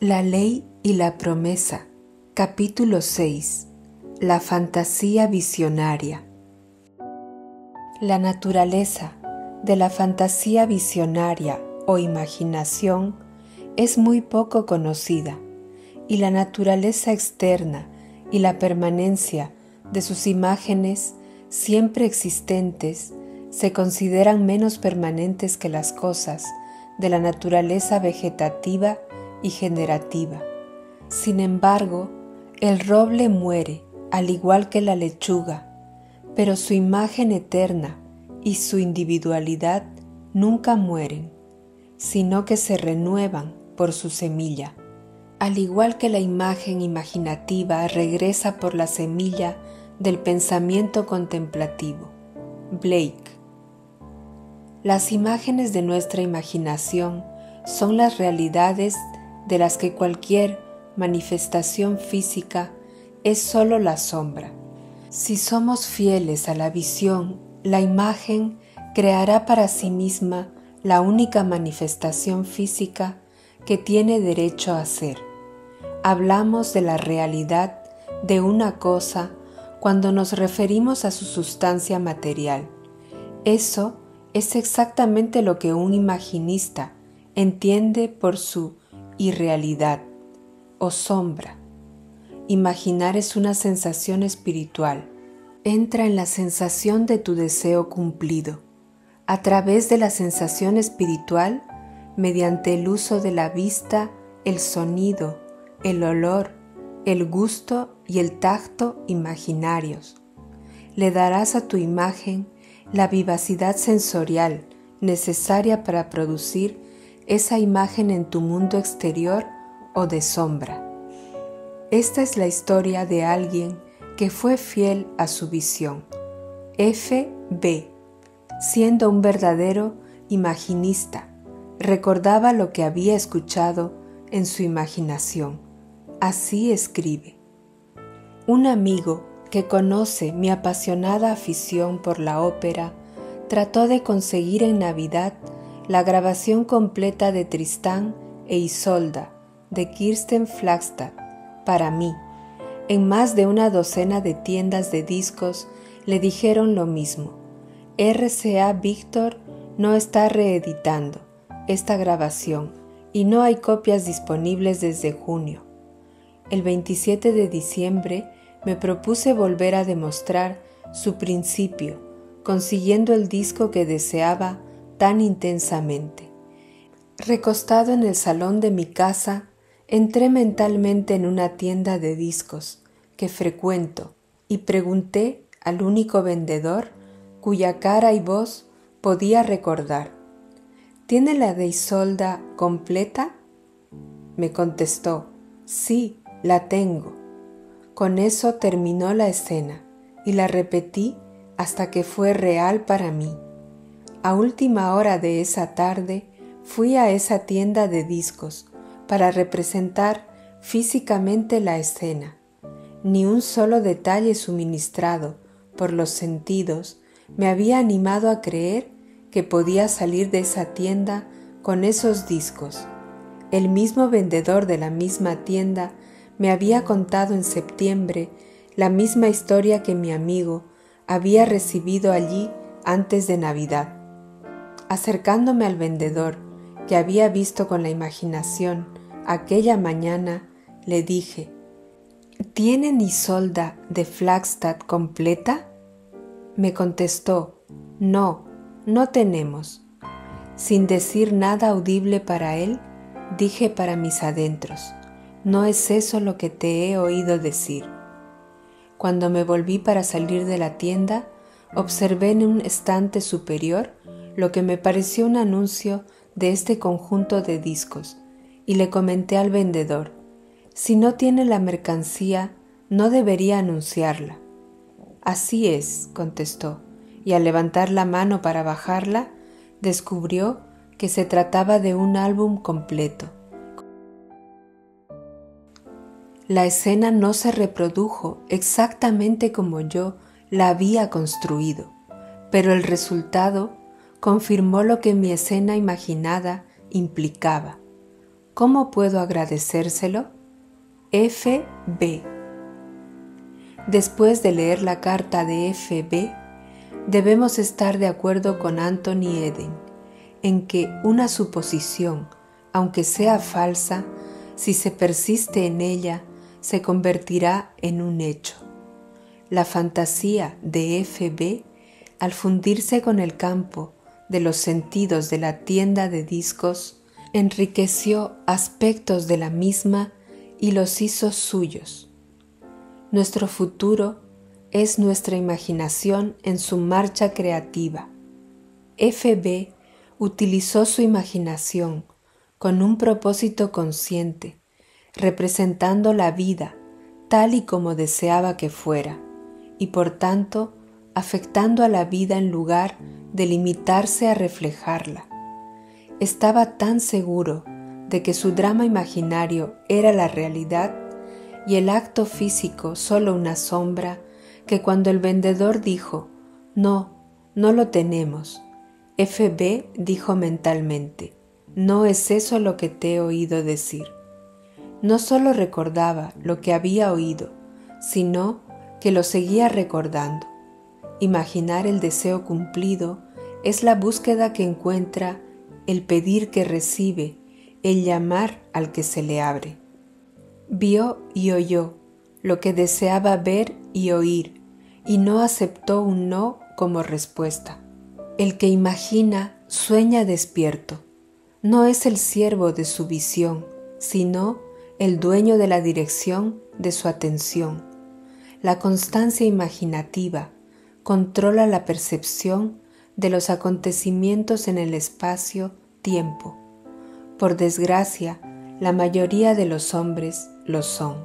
La ley y la promesa. Capítulo 6. La fantasía visionaria. La naturaleza de la fantasía visionaria o imaginación es muy poco conocida, y la naturaleza externa y la permanencia de sus imágenes siempre existentes se consideran menos permanentes que las cosas de la naturaleza vegetativa y generativa. Sin embargo, el roble muere, al igual que la lechuga, pero su imagen eterna y su individualidad nunca mueren, sino que se renuevan por su semilla. Al igual que la imagen imaginativa regresa por la semilla del pensamiento contemplativo. Blake. Las imágenes de nuestra imaginación son las realidades de las que cualquier manifestación física es solo la sombra. Si somos fieles a la visión, la imagen creará para sí misma la única manifestación física que tiene derecho a ser. Hablamos de la realidad de una cosa cuando nos referimos a su sustancia material. Eso es exactamente lo que un imaginista entiende por su irrealidad o sombra. Imaginar es una sensación espiritual. Entra en la sensación de tu deseo cumplido. A través de la sensación espiritual, mediante el uso de la vista, el sonido, el olor, el gusto y el tacto imaginarios, le darás a tu imagen la vivacidad sensorial necesaria para producir esa imagen en tu mundo exterior o de sombra. Esta es la historia de alguien que fue fiel a su visión. F.B., siendo un verdadero imaginista, recordaba lo que había escuchado en su imaginación. Así escribe: un amigo que conoce mi apasionada afición por la ópera trató de conseguir en Navidad la grabación completa de Tristán e Isolda de Kirsten Flagstad para mí. En más de una docena de tiendas de discos le dijeron lo mismo. RCA Victor no está reeditando esta grabación y no hay copias disponibles desde junio. El 27 de diciembre me propuse volver a demostrar su principio, consiguiendo el disco que deseaba tan intensamente. Recostado en el salón de mi casa, entré mentalmente en una tienda de discos que frecuento y pregunté al único vendedor cuya cara y voz podía recordar: ¿tiene la de Isolda completa? Me contestó: sí, la tengo. Con eso terminó la escena y la repetí hasta que fue real para mí. A última hora de esa tarde fui a esa tienda de discos para representar físicamente la escena. Ni un solo detalle suministrado por los sentidos me había animado a creer que podía salir de esa tienda con esos discos. El mismo vendedor de la misma tienda me había contado en septiembre la misma historia que mi amigo había recibido allí antes de Navidad. Acercándome al vendedor, que había visto con la imaginación aquella mañana, le dije: ¿tienen Isolda de Flagstad completa? Me contestó: no, no tenemos. Sin decir nada audible para él, dije para mis adentros: ¿no es eso lo que te he oído decir? Cuando me volví para salir de la tienda, observé en un estante superior lo que me pareció un anuncio de este conjunto de discos, y le comenté al vendedor: si no tiene la mercancía, no debería anunciarla. Así es, contestó, y al levantar la mano para bajarla, descubrió que se trataba de un álbum completo. La escena no se reprodujo exactamente como yo la había construido, pero el resultado confirmó lo que mi escena imaginada implicaba. ¿Cómo puedo agradecérselo? F.B. Después de leer la carta de F.B., debemos estar de acuerdo con Anthony Eden en que una suposición, aunque sea falsa, si se persiste en ella, se convertirá en un hecho. La fantasía de F.B., al fundirse con el campo de los sentidos de la tienda de discos, enriqueció aspectos de la misma y los hizo suyos. Nuestro futuro es nuestra imaginación en su marcha creativa. F.B. utilizó su imaginación con un propósito consciente, representando la vida tal y como deseaba que fuera, y por tanto afectando a la vida en lugar de limitarse a reflejarla. Estaba tan seguro de que su drama imaginario era la realidad y el acto físico solo una sombra, que cuando el vendedor dijo, no lo tenemos, F.B. dijo mentalmente, no es eso lo que te he oído decir. No solo recordaba lo que había oído, sino que lo seguía recordando. Imaginar el deseo cumplido es la búsqueda que encuentra, el pedir que recibe, el llamar al que se le abre. Vio y oyó lo que deseaba ver y oír, y no aceptó un no como respuesta. El que imagina sueña despierto. No es el siervo de su visión, sino el dueño de la dirección de su atención. La constancia imaginativa controla la percepción de los acontecimientos en el espacio-tiempo. Por desgracia, la mayoría de los hombres lo son.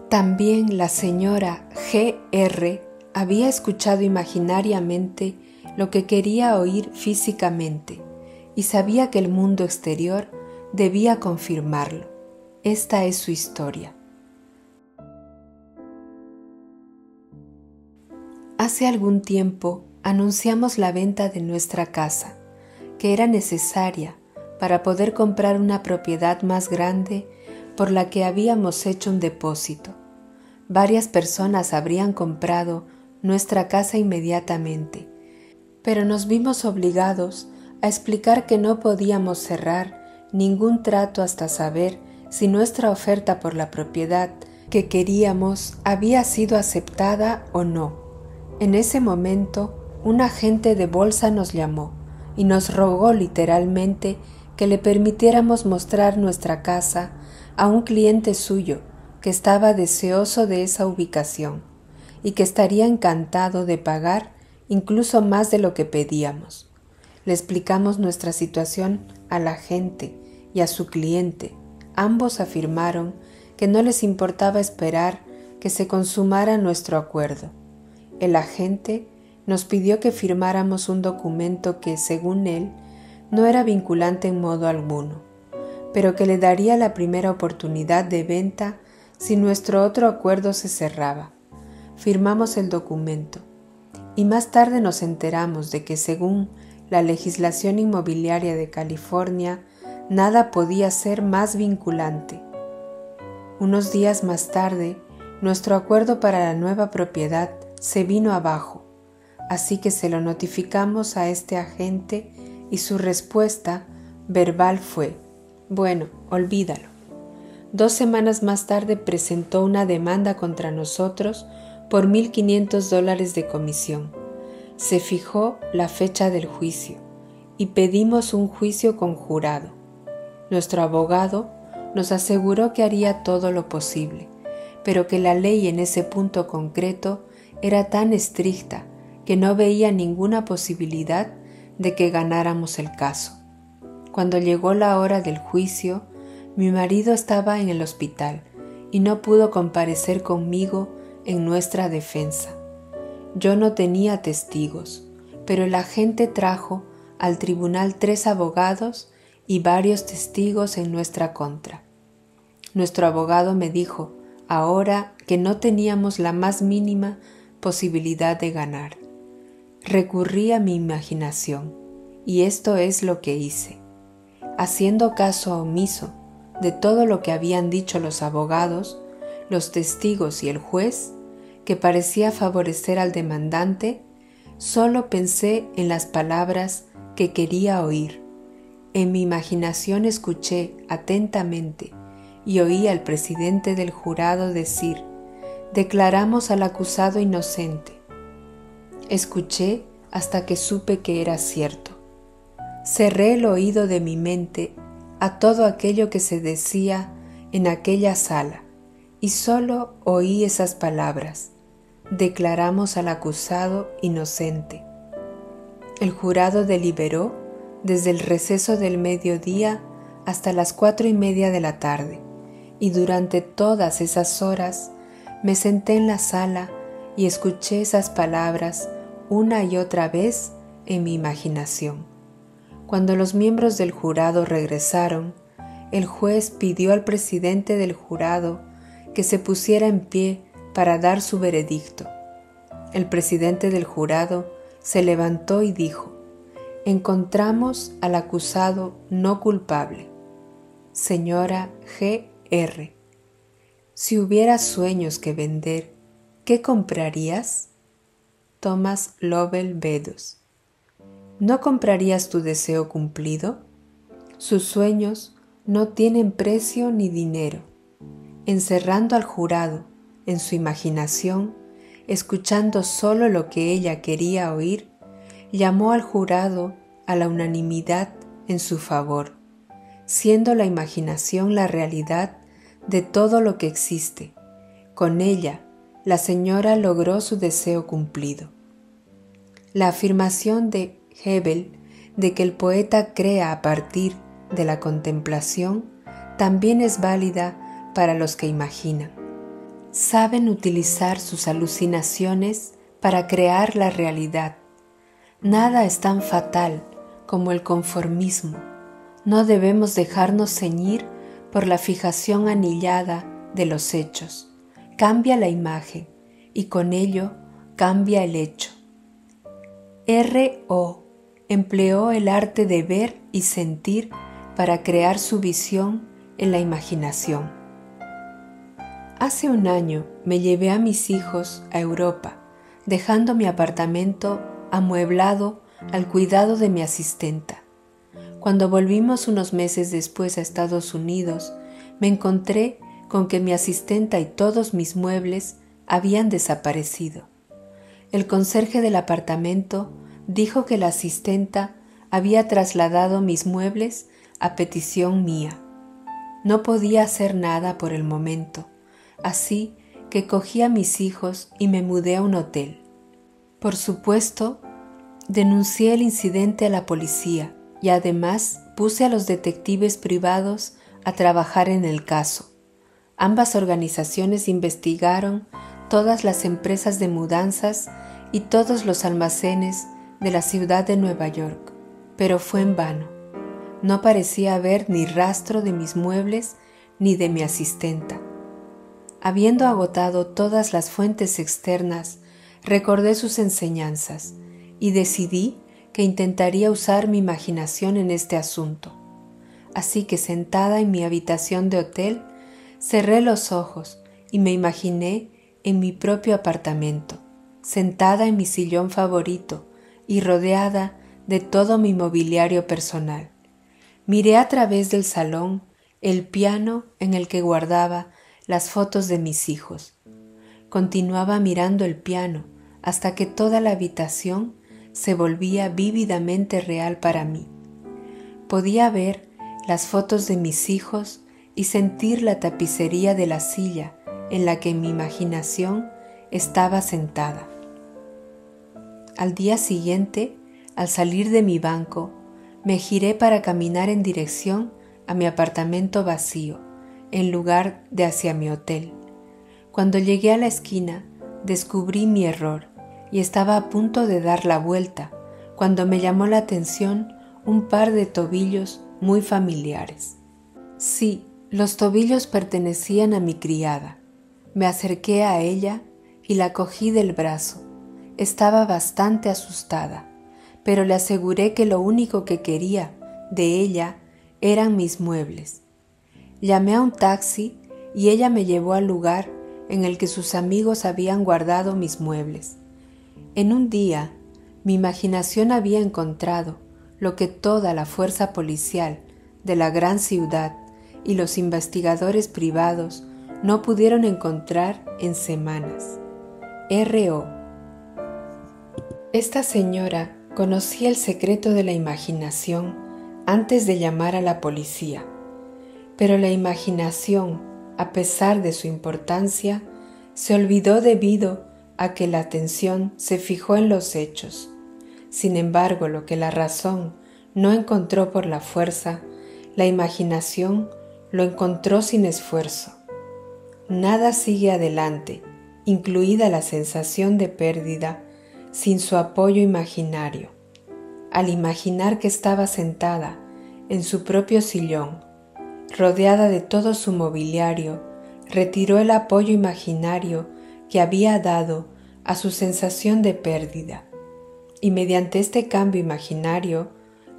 También la señora G.R. había escuchado imaginariamente lo que quería oír físicamente y sabía que el mundo exterior debía confirmarlo. Esta es su historia. Hace algún tiempo anunciamos la venta de nuestra casa, que era necesaria para poder comprar una propiedad más grande por la que habíamos hecho un depósito. Varias personas habrían comprado nuestra casa inmediatamente, pero nos vimos obligados a explicar que no podíamos cerrar ningún trato hasta saber si nuestra oferta por la propiedad que queríamos había sido aceptada o no. En ese momento, un agente de bolsa nos llamó y nos rogó literalmente que le permitiéramos mostrar nuestra casa a un cliente suyo que estaba deseoso de esa ubicación y que estaría encantado de pagar incluso más de lo que pedíamos. Le explicamos nuestra situación al agente y a su cliente. Ambos afirmaron que no les importaba esperar que se consumara nuestro acuerdo. El agente nos pidió que firmáramos un documento que, según él, no era vinculante en modo alguno, pero que le daría la primera oportunidad de venta si nuestro otro acuerdo se cerraba. Firmamos el documento y más tarde nos enteramos de que, según la legislación inmobiliaria de California, nada podía ser más vinculante. Unos días más tarde, nuestro acuerdo para la nueva propiedad se vino abajo, así que se lo notificamos a este agente y su respuesta verbal fue, bueno, olvídalo. 2 semanas más tarde presentó una demanda contra nosotros por $1,500 de comisión. Se fijó la fecha del juicio y pedimos un juicio conjurado. Nuestro abogado nos aseguró que haría todo lo posible, pero que la ley en ese punto concreto era tan estricta que no veía ninguna posibilidad de que ganáramos el caso. Cuando llegó la hora del juicio, mi marido estaba en el hospital y no pudo comparecer conmigo en nuestra defensa. Yo no tenía testigos, pero el agente trajo al tribunal 3 abogados y varios testigos en nuestra contra. Nuestro abogado me dijo, ahora que no teníamos la más mínima posibilidad de ganar. Recurrí a mi imaginación, y esto es lo que hice. Haciendo caso omiso de todo lo que habían dicho los abogados, los testigos y el juez, que parecía favorecer al demandante, solo pensé en las palabras que quería oír. En mi imaginación escuché atentamente y oí al presidente del jurado decir: «Declaramos al acusado inocente». Escuché hasta que supe que era cierto. Cerré el oído de mi mente a todo aquello que se decía en aquella sala y solo oí esas palabras: «Declaramos al acusado inocente». El jurado deliberó desde el receso del mediodía hasta las 4:30 de la tarde, y durante todas esas horas me senté en la sala y escuché esas palabras una y otra vez en mi imaginación. Cuando los miembros del jurado regresaron, el juez pidió al presidente del jurado que se pusiera en pie para dar su veredicto. El presidente del jurado se levantó y dijo: «Encontramos al acusado no culpable. Señora G.R., si hubiera sueños que vender, ¿qué comprarías?» Thomas Lovell Beddoes. ¿No comprarías tu deseo cumplido? Sus sueños no tienen precio ni dinero. Encerrando al jurado en su imaginación, escuchando solo lo que ella quería oír, llamó al jurado a la unanimidad en su favor, siendo la imaginación la realidad de todo lo que existe. Con ella, la señora logró su deseo cumplido. La afirmación de Hebel de que el poeta crea a partir de la contemplación también es válida para los que imaginan. Saben utilizar sus alucinaciones para crear la realidad. Nada es tan fatal como el conformismo. No debemos dejarnos ceñir por la fijación anillada de los hechos. Cambia la imagen y con ello cambia el hecho. R.O. empleó el arte de ver y sentir para crear su visión en la imaginación. Hace un año me llevé a mis hijos a Europa, dejando mi apartamento amueblado al cuidado de mi asistenta. Cuando volvimos unos meses después a Estados Unidos, me encontré con que mi asistenta y todos mis muebles habían desaparecido. El conserje del apartamento dijo que la asistenta había trasladado mis muebles a petición mía. No podía hacer nada por el momento, así que cogí a mis hijos y me mudé a un hotel. Por supuesto, denuncié el incidente a la policía y además puse a los detectives privados a trabajar en el caso. Ambas organizaciones investigaron todas las empresas de mudanzas y todos los almacenes de la ciudad de Nueva York, pero fue en vano. No parecía haber ni rastro de mis muebles ni de mi asistenta. Habiendo agotado todas las fuentes externas, recordé sus enseñanzas y decidí que intentaría usar mi imaginación en este asunto. Así que sentada en mi habitación de hotel, cerré los ojos y me imaginé en mi propio apartamento, sentada en mi sillón favorito y rodeada de todo mi mobiliario personal. Miré a través del salón el piano en el que guardaba las fotos de mis hijos. Continuaba mirando el piano hasta que toda la habitación se volvía vívidamente real para mí. Podía ver las fotos de mis hijos y sentir la tapicería de la silla en la que mi imaginación estaba sentada. Al día siguiente, al salir de mi banco, me giré para caminar en dirección a mi apartamento vacío, en lugar de hacia mi hotel. Cuando llegué a la esquina, descubrí mi error y estaba a punto de dar la vuelta, cuando me llamó la atención un par de tobillos muy familiares. Sí, los tobillos pertenecían a mi criada. Me acerqué a ella y la cogí del brazo. Estaba bastante asustada, pero le aseguré que lo único que quería de ella eran mis muebles. Llamé a un taxi y ella me llevó al lugar en el que sus amigos habían guardado mis muebles. En un día, mi imaginación había encontrado lo que toda la fuerza policial de la gran ciudad y los investigadores privados no pudieron encontrar en semanas. R.O. Esta señora conocía el secreto de la imaginación antes de llamar a la policía, pero la imaginación, a pesar de su importancia, se olvidó debido a que la atención se fijó en los hechos. Sin embargo, lo que la razón no encontró por la fuerza, la imaginación lo encontró sin esfuerzo. Nada sigue adelante, incluida la sensación de pérdida, sin su apoyo imaginario. Al imaginar que estaba sentada en su propio sillón, rodeada de todo su mobiliario, retiró el apoyo imaginario que había dado a su sensación de pérdida, y mediante este cambio imaginario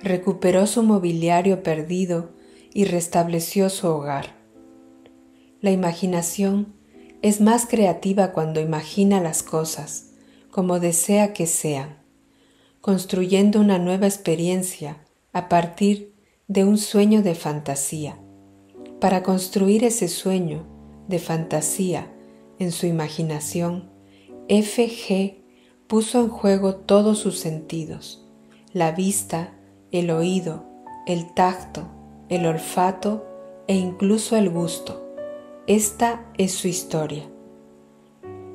recuperó su mobiliario perdido y restableció su hogar. La imaginación es más creativa cuando imagina las cosas como desea que sean, construyendo una nueva experiencia a partir de un sueño de fantasía. Para construir ese sueño de fantasía en su imaginación, F.G. puso en juego todos sus sentidos: la vista, el oído, el tacto, el olfato e incluso el gusto. Esta es su historia.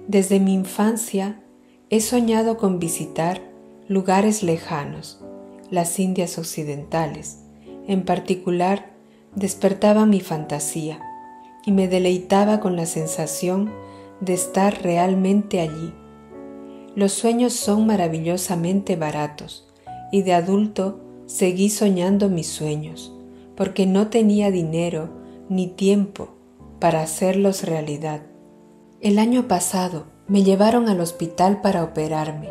Desde mi infancia he soñado con visitar lugares lejanos, las Indias Occidentales. En particular, despertaba mi fantasía y me deleitaba con la sensación de estar realmente allí. Los sueños son maravillosamente baratos y de adulto seguí soñando mis sueños porque no tenía dinero ni tiempo para hacerlos realidad. El año pasado me llevaron al hospital para operarme.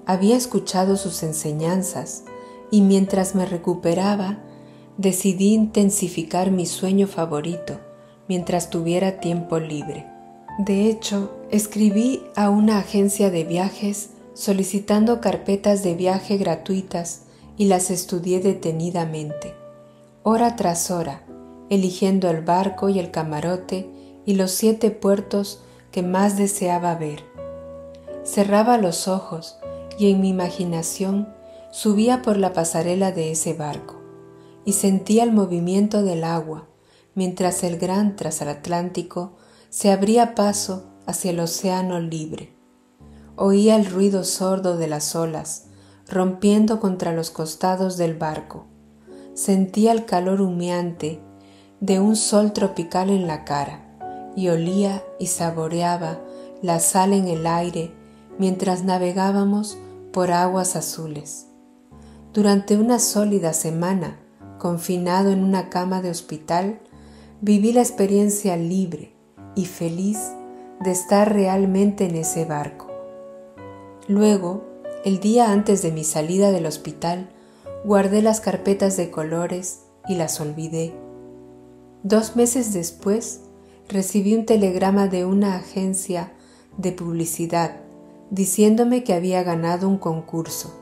Había escuchado sus enseñanzas y mientras me recuperaba decidí intensificar mi sueño favorito mientras tuviera tiempo libre. De hecho, escribí a una agencia de viajes solicitando carpetas de viaje gratuitas y las estudié detenidamente, hora tras hora, eligiendo el barco y el camarote y los 7 puertos que más deseaba ver. Cerraba los ojos y en mi imaginación subía por la pasarela de ese barco y sentía el movimiento del agua mientras el gran transatlántico se abría paso hacia el océano libre. Oía el ruido sordo de las olas rompiendo contra los costados del barco. Sentía el calor humeante de un sol tropical en la cara y olía y saboreaba la sal en el aire mientras navegábamos por aguas azules. Durante una sólida semana, confinado en una cama de hospital, viví la experiencia libre y feliz de estar realmente en ese barco. Luego, el día antes de mi salida del hospital, guardé las carpetas de colores y las olvidé. 2 meses después, recibí un telegrama de una agencia de publicidad diciéndome que había ganado un concurso.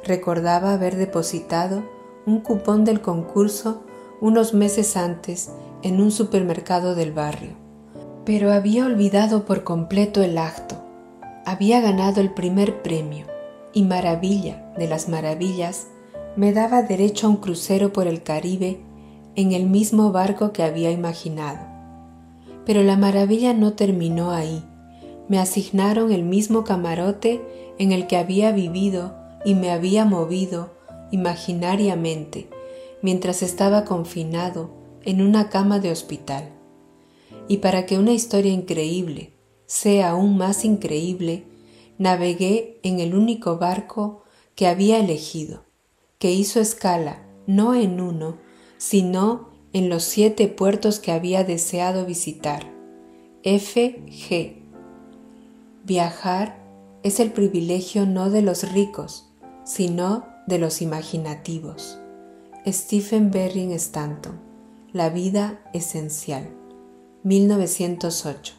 Recordaba haber depositado un cupón del concurso unos meses antes en un supermercado del barrio, pero había olvidado por completo el acto. Había ganado el primer premio y, maravilla de las maravillas, me daba derecho a un crucero por el Caribe en el mismo barco que había imaginado. Pero la maravilla no terminó ahí. Me asignaron el mismo camarote en el que había vivido y me había movido imaginariamente mientras estaba confinado en una cama de hospital. Y para que una historia increíble sea aún más increíble, navegué en el único barco que había elegido, que hizo escala no en uno, sino en los 7 puertos que había deseado visitar. F.G. Viajar es el privilegio no de los ricos, sino de los imaginativos. Stephen Berry Stanton, La vida esencial, 1908.